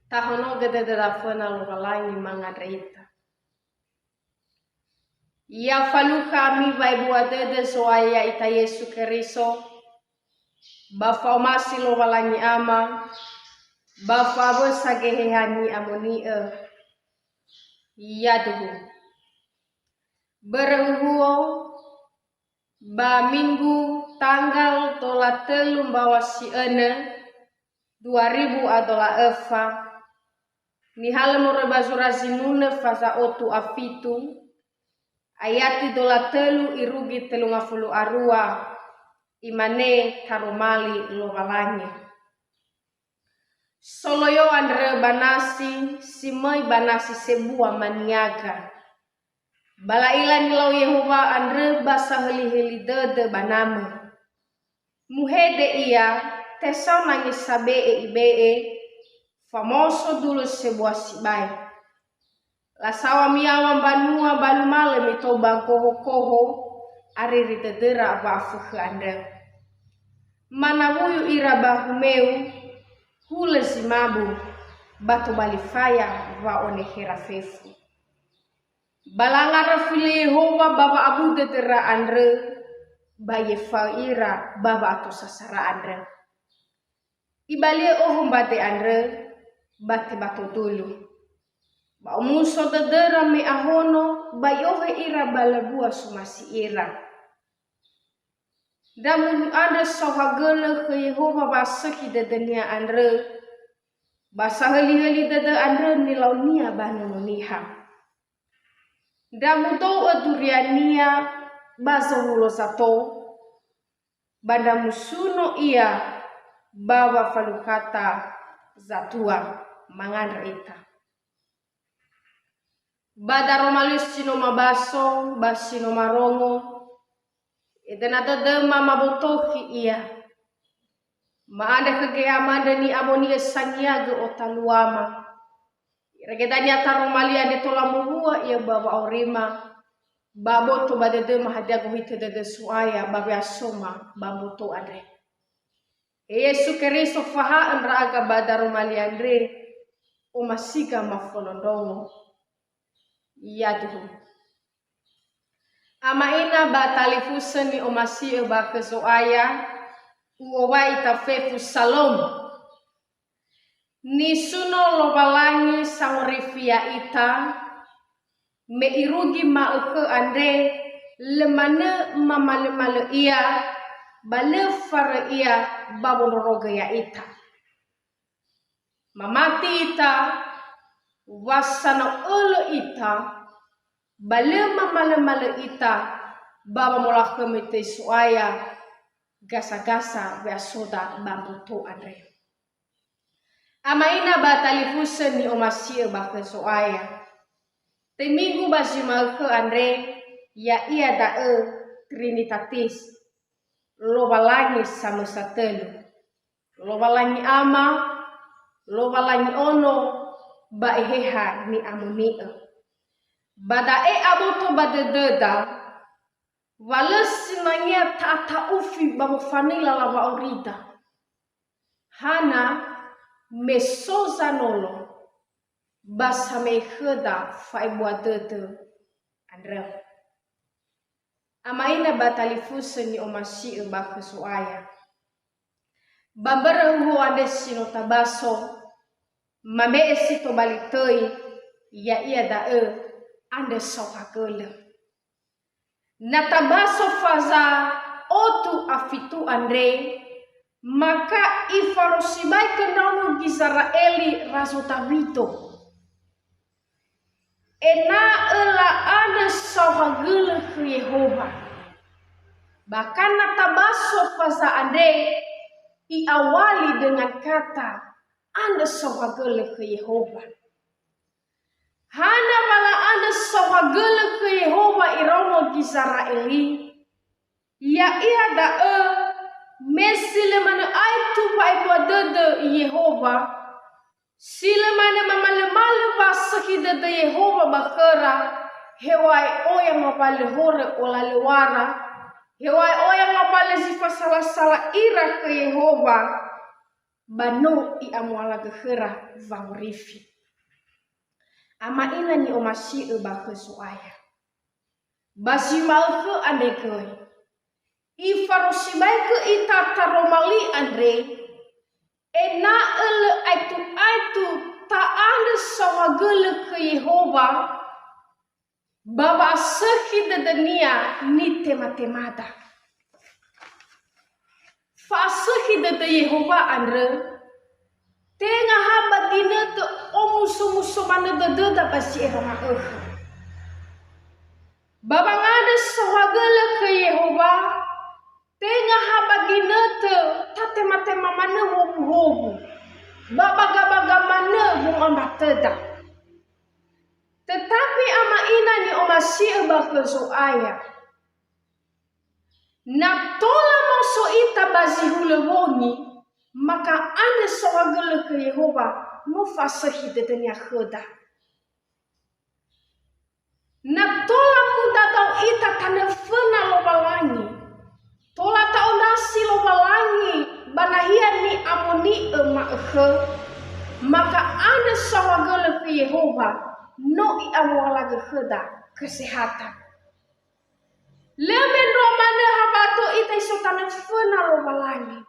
Tahono gede fana lo balangi mangadrita. Ya faluka mi vai buadede soaya ita Yesu Keriso. Bafa omasi lo balangi ama. Bafa bosa gehehani amoni yaduhu. Berehuo ba minggu tanggal tola telum bawasi 2000 adola efa. Ni halamo rebazurazi mune fasa otu afitu ayati dola telu irugi telu ngafulu arua imane karomali lobalanya. Soloyo andre banasi simai banasi sebuah maniaga. Balailan lau Yehova andre basa heli-heli dede banama. Muhede ia tesau nangis sabe ibee. Famoso dulu sebuah sibai. Lasawa miawan banua balu malam itu koho ari ritedera bafu anda. Mana wuyu ira bahumeu hule simabu batu balifaya wa onehera fefu. Balangara fili Yehova baba abu dedera andre baye faira baba atau sasara andre. Ibalie ohum bate andre bate batu dulu. Ba muso dedera me ahono bayohe ira balabua sumasi ira. Damun ada sohagele ke Yehova basaki dedenia andre. Basa heli-heli dede andre nilau nia banuniha. Damuto aduriania basa hulo sato. Banda musuno ia bawa falukata zatua mangandra ita. Badaro malus sino mabaso basino marongo. Idenata de mama botoki ia. Maada kegeamanda ni amoni sanyaga otaluama. Regedanya taromalia de tolamubua ia bawa orima. Baboto badede mahadiago hite de suaya babia soma baboto ade. Yesu Keriso fahaan raga badaro maliandre umasiga mafonondongo yaduhu. Amaina batalifusen ni omasi bakesoaya uowai tafefu salom. Ni suno lobalangi sangorifia ita me irugi mauke ande lemane mamale ia bale far ia babonoroga ya ita. Mamati ita wasana olo ita bale mamale ita baba molak kemite suaya gasa-gasa beasoda bambuto andre. Amaina batalifusen ni omasie bakte suaya. Teminggu basi malke andre ya ia dae trinitatis. Lobalangi sama satelu. Lobalangi ama, lobalangi ono, baeheha ni amonia. Badae aboto badededa, walesi nanya tata ufi bamufanila lava orida. Hana mesoza nolo, basa meheda faibua dede andre. Amaina batalifusen ni omasi bakesuaya. Babere huo ande sino tabaso. Mame esito balitoi. Ya ia dae ande sokakele. Natabaso faza otu afitu andre. Maka ifarosibai kenaunu Gisraeli rasotavito. Ena ela ada sawagele ke Yehova. Bahkan natabaso fasa ade iawali dengan kata anda sawagele ke Yehova. Hana bala anda sawagele ke Yehova iromo Gisraeli. Ya ia dae mesile mana aitu baibadede Yehova. Sila mana mamale basaki de Yehova bakera hewai oyang ngapale hore olalewara hewai oyang ngapale sifa salah ira ke Yehova bano i amuala gehera vangrifi. Ama ina ni omasi ba kesuaya. Basi mal ke ande koi. I farosibai ke ita taromali andre. Ena ele aitu ta ande sawagele ke Yehova. Baba seki de dunia ni tema-temada. Fa seki de Yehova andre. Tengah habat dina te omuso-muso mana deda basi erama Baba ngada sawagele ke Yehova. Tengah habat dina te tatema-tema mana hobu-hobu. Baba gabaga mana bung ambateda. Tetapi ama ina ni omasi ke soaya. Na tola moso ita bazi hulewoni. Maka anda sawagele ke Yehova mo fasahi de dunia kheda. Na tola muda tau ita tanefena lobalangi. Tola tau nasi lobalangi banahia ni amoni emakhe. Maka anda sawagele ke Yehova no i amwala kheda kesehatan. Lemen romane habato ita iso tanefena lobalangi.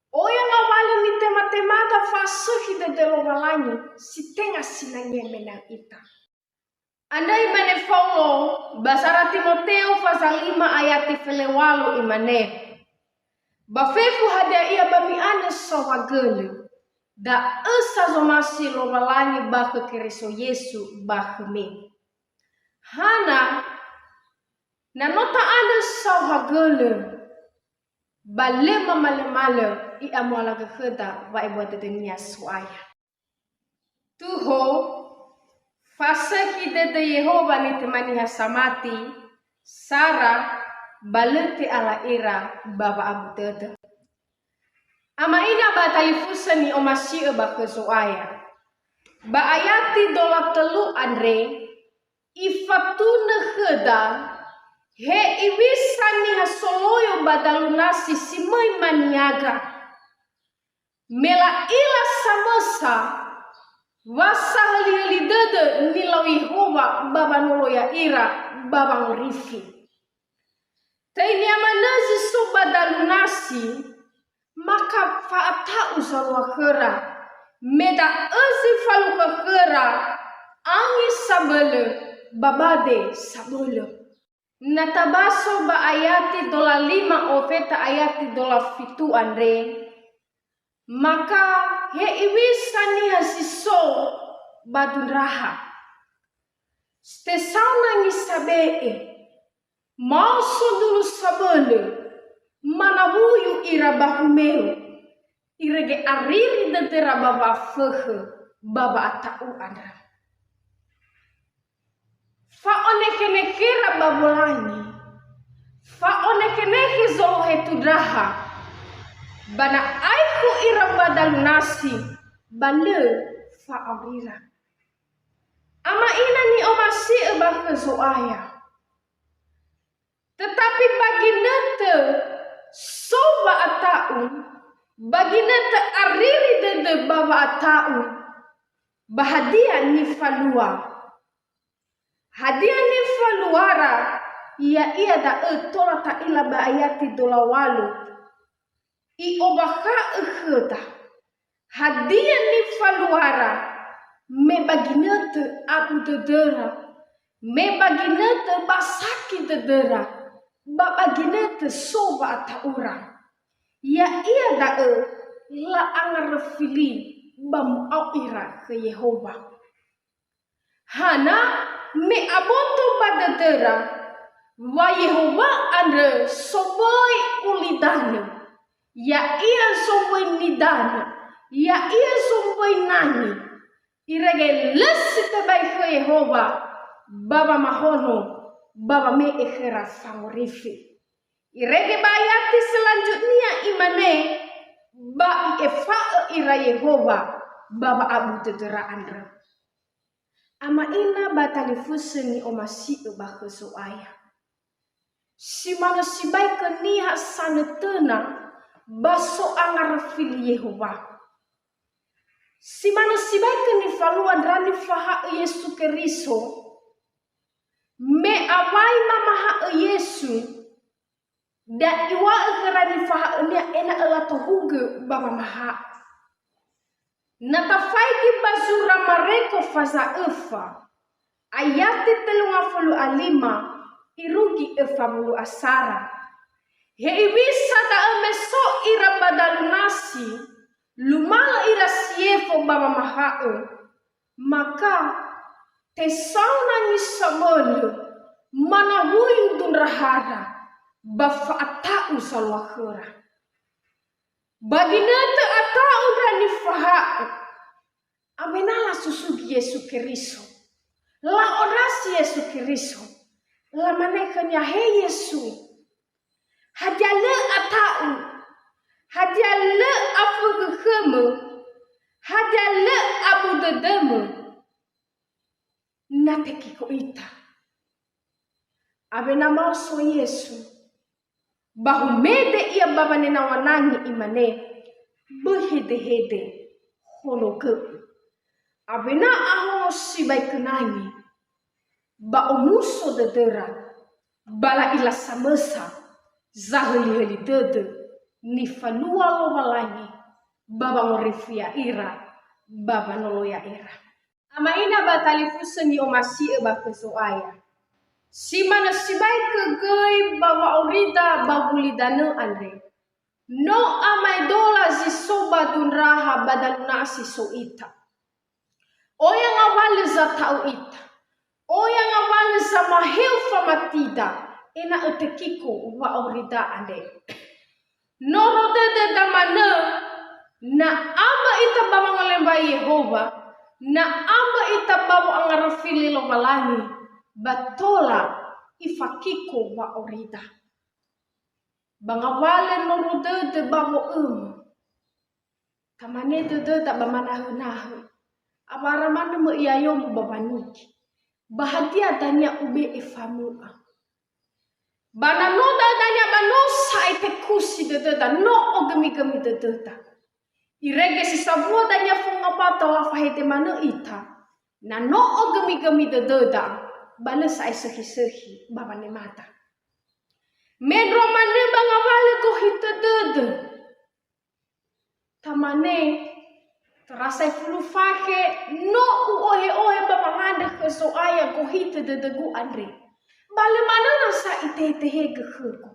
O yang awalnya ni tema-temada fasuhi de lobalangi si tengah sinangnya menang ita. Andai mane Paulo basara Timoteo pasal 5 ayat 8 imane. Bafefu hada ia bami ane sawagele. Da esa zomasi lobalangi bake Kristo Yesu bakme. Hana na nota ane sawagele. Balema male-male i amwala geheda wa ibu dunia suaya. Tuho fasehi de Yehova ni temani hasamati Sarah balete ala ira baba abu dede. Ama ina batalifusa ni omasi ba kesuaya. Ba ayati dola telu andre ifatuna heda. He ibisa ni hasoloyo badalunasi simai maniaga. Mela ila samasa. Wasa hali dede nilau Yehova baba noloya ira baba ngrifi. Taini amanazi so badalunasi. Maka faata uzalwa kera. Meda ezi faluka kera. Angi sabele babade sabele. Natabaso ba ayati dola 5 ofeta ayati dola 7 andre. Maka he iwisa ni hasiso badunraha. Stesauna ni sabee. Mauso dulu sabele. Manabuyu ira bahumeu. Irege ariri detera baba fehe. Baba atau andra. Fa oneke-nekera babolangi. Fa oneke-neke zohe tudraha. Bana aiku ira badal nasi. Bale fa amira. Ama ina ni omasi ebake zoaya. Tetapi bagi nete soba atau. Bagi nete ariri dede baba atau. Bahadia ni falua. Hadiah ni faluara ia da tola ta ila ba ayati dola walu i obaka ekheta. Hadiah ni faluara me baginete abu dedera me baginete basaki dedera ba baginete soba ataura ia da la angarfili bam aira ke Yehova. Hana me aboto badadera wa Yehova andre soboy ulidane ya ia soboy nidane ya ia soboy nani irege lesite bay ke Yehova baba mahono baba me ekhera favorifi irege bayati selanjutnya imane ba efa ira Yehova baba abu dedera andre. Ama ina batalifusi ni omasi ubah kesuaya. Si mana si baik keniha sanetena baso angar fili Yehova. Si mana si baik ni faluan rani faha Yesu Keriso me awai mama ha Yesu da iwa rani faha nia ena ala tohuge baba maha natafai ki bazura mareko faza efa ayati 35 irugi efa bulu asara he ibisa ta emeso ira badalunasi lumala ira siefo baba mahao maka tesauna ni samolo mana huyu dunrahara bafa atau salwakura baginata atau rani faha amenala susugi Yesu Keriso la orasi Yesu Keriso la manekanya he Yesu hadiale atau hadiale afugkhemu hadiale abu dedemu nateki ko ita abena maso Yesu bahumede ia baba nena wanangi imane behede holoke abena aho sibai kenani ba omuso dedera bala ila samesa zahli dede ni falua lo walangi baba ngorifia ira baba noloya ira ama ina batalifusa ni omasi eba kesoaya si mana sibai kegei bawa orida bagulidane andre no amai dola zisoba dunraha badaluna asiso ita oyang awale za tau ita oyang awale za maheu famatida ena etekiko wa orida ande noro dede damane na amba ita baba ngolemba Yehova na amba ita baba angarafili lo walani batola ifakiko wa orida bangawale noro dede babo tamane dede tak bamanahu abaramane mo iyayo mo babaniki bahadia danya ube ifamua bana noda danya banosa itekusi dededa no ogemi-gemi dededa irege si sabua danya funga pata la fahete mana ita na no ogemi-gemi dededa bana sa sehi-sehi babane mata medro mane bangawale ko hitedede tamane terasa fulu fake no ohe babanganda kesoaya ko hitedede gu andre bale mana nasa ite-ite geheku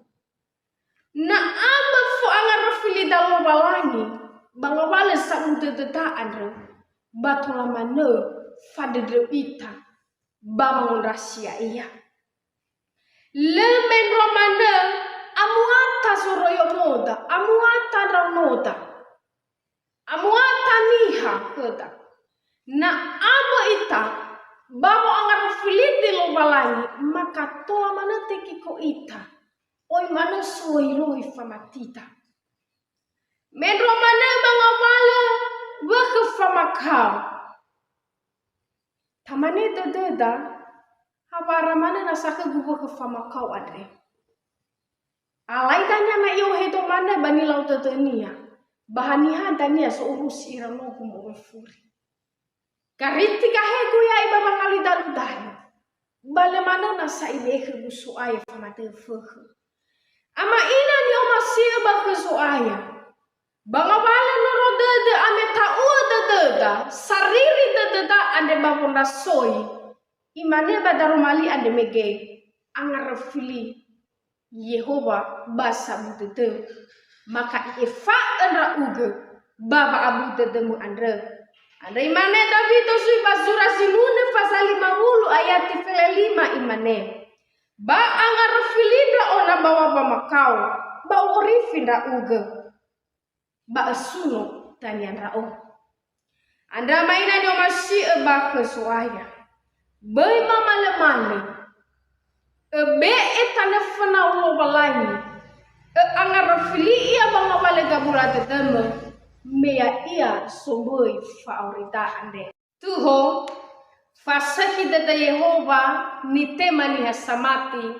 na amba fu angarafili dalam balangi bangawale sa udedeta andre batola mane fadedre ita bangun rahasia iya lemen romane amuata soroyo moda amuata ranoda amuata niha keda na amba ita babo angar filidi lo balangi maka tola mana teki ko ita oi mana soi loi famatita medro mana bangawale weke famakau tamane dededa habara mana nasaka gubo ke famakau adre alai tanya na yo hedo mana bani lau tetenia bahaniha tania seurus irano gumo furi karitika hegu ya iba mangali daludahi bale mana nasa ibe gusu aya famate fuh ama ina ni omasi ba gusu aya bangawale noro dede ame taua dededa sariri dededa ande babonda soi imane badarumali ande mege angarafili Yehova basa mudede maka ifa andra uge baba abu dedemu andre Andai imane David sui basura sinune pasal 50 ayat 5 imane. Ba angar filindra ona bawa bamakau. Ba orifindra uge. Ba suno tanyan rao. Anda mainan yo masih ba kesuaya. Bai mamale-male. Be etane fana ulo balani. Angar fili ia bangawale gabula teteme. Meya ia somboi faorita ande. Tuho fasaki dada Yehova ni tema ni hasamati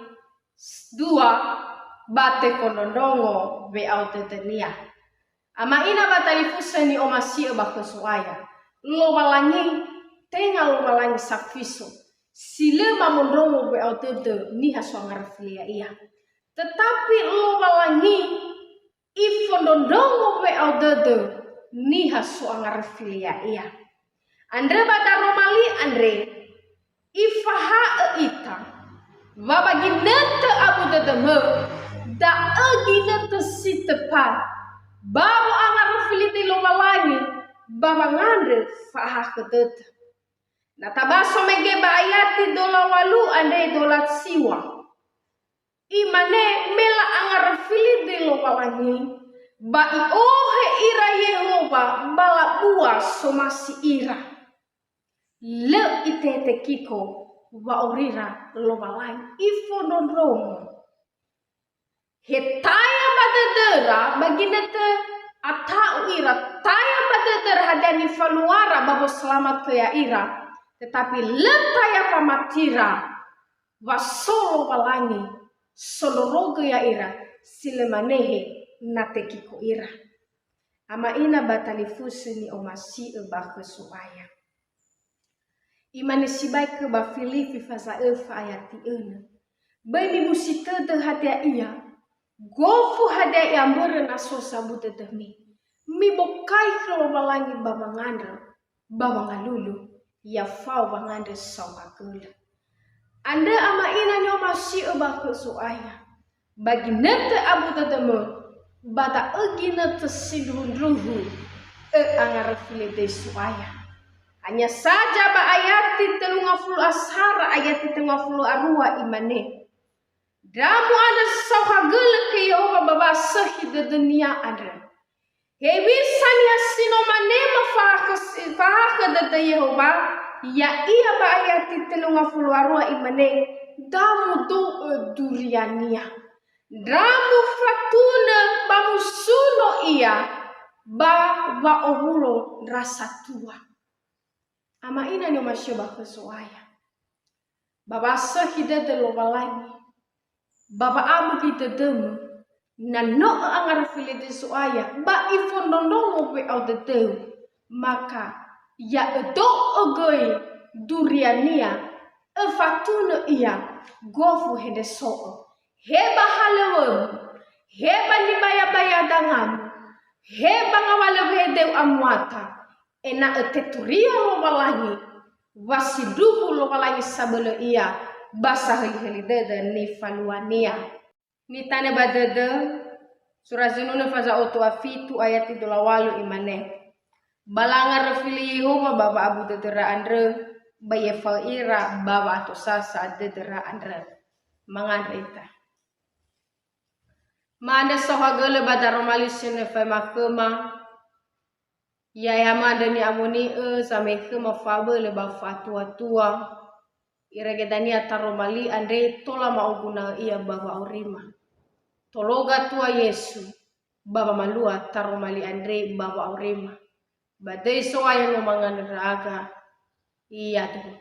2 bate kondondongo be au tetenia. Ama ina batalifusa ni omasi bakusuaya. Lobalangi tenga lobalangi safiso. Sile mamondongo be au tete ni haswangarfilia iya. Tetapi lobalangi ifondondongo be au tete ni haswangarfilia iya. Andre badaromali andre ifaha ita. Babagi nete abu dedeme da agi nete si tepat babo angar filite lobalangi baba ngandre faha ketet na tabaso mege bayati dola walu ande dola siwa imane mela angar filite lobalangi ba ohe ira Yehova bala bua somasi ira le itete kiko wa orira lobalangi ifo dondromo hetaya badedera baginete atau ira taya badedera hadani faluara babo selamat ke ya ira tetapi letaya pamatira wasolo balangi solorogo ya ira silemanehe natekiko ira ama ina batalifusi ni omasi eba kesuaya imane sibai ke ba Filipi fasa ayati ena bani musita de hadia iya gofu hadia ambere na so sabute demi mi bokai kalau balangi baba ngalulu ya fau bangandre sauka kula anda ama ina nyo masih eba kesuaya bagi nete abu tetemu bata egina tesidundruhu angar filete suaya. Hanya saja ba ayati 30 ashara ayati 30 arua imane. Damu ada sauhagel ke Yehova baba sehide dunia ada. Hebisan ya sinomanema fahaka data Yehova ya iya ba ayati 30 arua imane. Damu do duriania. Damu fatuna bamusuno iya ba ohulo rasa tua. Ama ina ni masyoba kesuaya. Baba sehide de lobalangi. Baba amu kita demu. Na no angar filete suaya. Ba ifondondongo be au teteu. Maka ya edo ogoi duriania. Efatuna iya. Gofu hede soo. Heba halewem. Heba ni baya dangan. Heba ngawale hedeu amwata. Ena eteturia lobalangi wasiduhu lobalangi sabelo iya basah helidede ni faluania ni tane badede surah zinune faza otu afitu ayat 28 imane balanga refili Yehova baba abu dedera andre baye faira baba to sasa dedera andre mangarita mande sohagele badaromali sene fa makema ya yamada ni amoni sampai ke mafabe le bafatua tua iregedani ataromali andre tola mauguna iya baba aurima tologa tua Yesu baba malua taromali andre baba aurima badai soa yang ngomangan raga iya tuh